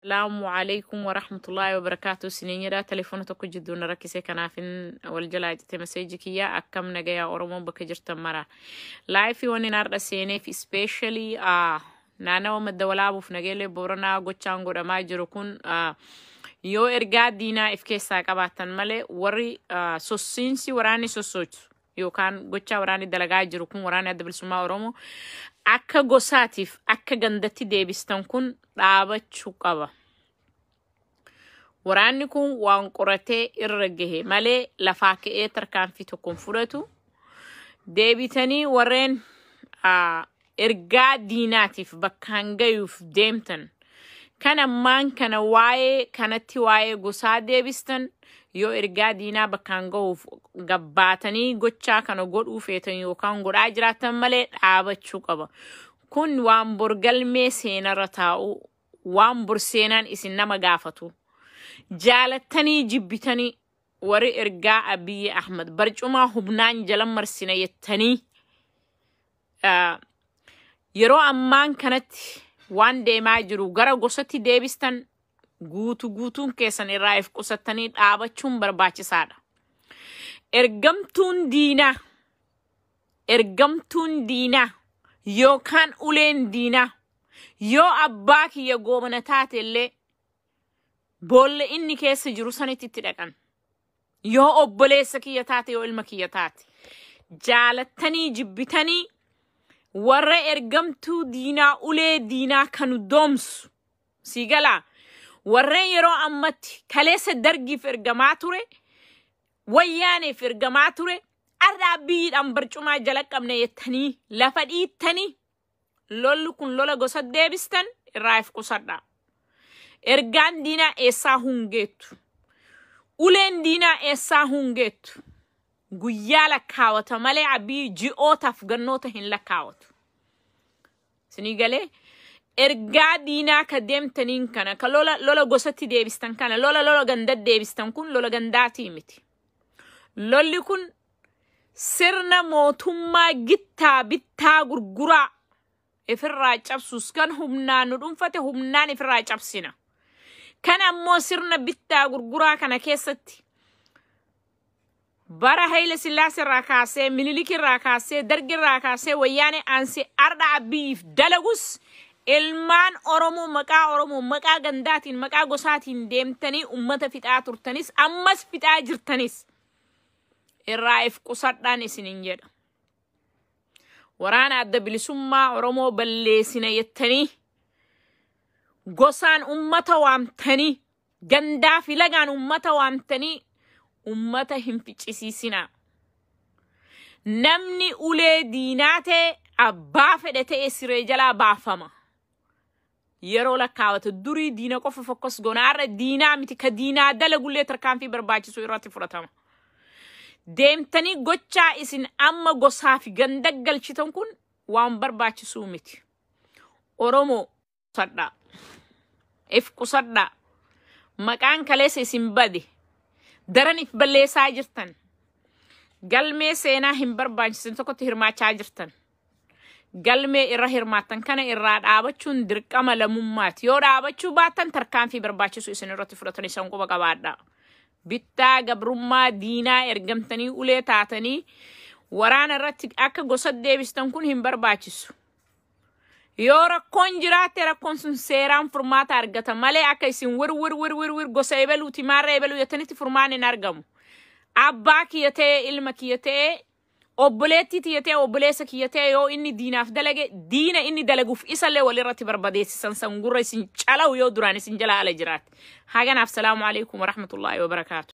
السلام عليكم ورحمة الله وبركاته. سنين را تليفونتك جدون ركسي كنافين والجلاج تمسيجك يا أكم نجايا أورمون بكجرت مرة لايفي وني نار سيني في سبيشالي نانا ومدولا بوف نجيلي بورنا غوتشانغو رما جروكون يو إرجع دينا إفكيسا كباتن ملي وري سوسينسي وراني سوسوت يو كان غوتشا وراني دلقا جروكون وراني أدبل سما أورمو akka gosaatiif akka gandatti deebistan kun dhaabachuu qaba. Waraanni kun waan qoratee irra gahe malee lafaa ka'ee tarkaanfii tokkoon fudhatu deebitanii warreen ergaa diinaatiif bakkaan gayuuf deemtan kan ammaan kana waa'ee kanatti waa'ee gosaa deebistan yoo ergaa diinaa bakkaan ga'uuf gabbaatanii gochaa kana godhuu feetan yookaan godhaa jiraatan malee dhaabachuu qaba. Kun waan borgalmee seenarra taa'u waan borseenaan isin nama gaafatu. Jaalattanii jibbitanii warri ergaa Abiy Ahmed barcumaa hubnaan jalan marsina yettanii yeroo ammaan kanatti waan deemaa jiru gara gosatti deebistan guutuun keessan irraa if qusattanii dhaabachuun barbaachisaadha. Ergamtuun diinaa yookaan uleen diinaa yoo abbaa kiyya goomana taate illee boolla inni keessa jiru sanitti itti dhaqan. Yoo obboleessa kiyya taate yoo ilma kiyya taate jaalattanii jibbitanii warra ergamtuu diinaa ulee diinaa kanu doomsu siigalaa warreen yeroo ammatti kaleessa dargiif ergamaa ture wayyaaneef ergamaa ture arraa Abiyyiidhaan barcumaa jala qabne yettanii lafa dhiittanii lolli kun lola gosa deebistan irraa if qusadha. Ergaan diinaa eessaa hungeettu uleen diinaa eessaa hungeettu guyyaa lakkaawata malee Abiyyi ji'ootaaf gannoota hin lakkaawatu. Sinii galee ergaa diinaa ka deemtaniin kana ka lola gosatti deebistan kana lola gandatti deebistan kun lola gandaatii miti. Lolli kun sirna mootummaa gittaa bittaa gurguraa ifirraa cabsus kan humnaan nu dhuunfate humnaan ifirraa cabsina. Kan ammoo sirna bittaa gurguraa kana keessatti bara Haile Sillaasee irraa kaasee Minilik irraa kaasee Dargi irraa kaasee wayyaanee aansee arda Abiyyiif dalagus ilmaan Oromoo maqaa gandaatiin maqaa gosaatiin deemtanii ummata fixaa turtanis ammas fixaa jirtanis irraa if qusadhaan isinin jedha. Waraana adda bilisummaa Oromoo balleessina yettanii gosaan ummata waamtanii gandaa fi lagaan ummata waamtanii ummata hin ficcisiisina. Namni ulee diinaa ta'e abbaa fedhe ta'e siree jalaa baafama. Yeroo lakkaawatu durii diina qofa fokkos gonaarra diinaa miti ka diinaa dalagullee tarkaanfii barbaachisu irratti fudhatama. Deemtanii gochaa isin amma gosaa fi ganda galchitan kun waan barbaachisuu miti. Oromoo qusadhaa. If qusadhaa. Maqaan kaleessa isin bade. Daran if balleessaa jirtan. Galmee seenaa hin barbaachisin tokkotti hirmaachaa jirtan. Galmee irra hirmaatan kana irraa dhaabachuun dirqama lammummaati. Yoo dhaabachuu baattan tarkaanfii barbaachisu isin irratti fudhatanii san quba qabaadhaa. Bittaa gabrummaa diinaa ergamtanii ulee taatanii waraana irratti akka gosa deebistan kun hin barbaachisu. Yoo rakkoon jiraatte rakkoon sun seeraan furmaata argata malee akka isin wir gosa ebeluuti maarra ebeluu yettanitti furmaan hin argamu. Abbaa kiyya ta'e ilma kiyya ta'e obboleettii kiyya ta'e obboleessa kiyya ta'e yoo inni diinaaf dalage diina inni dalaguuf isallee walirratti barbadeessisan san gurra isin calawu yoo duraan isin jala ala jiraate. Haganaaf salaamu alaikum wa rahmatullahi wa barakaatu.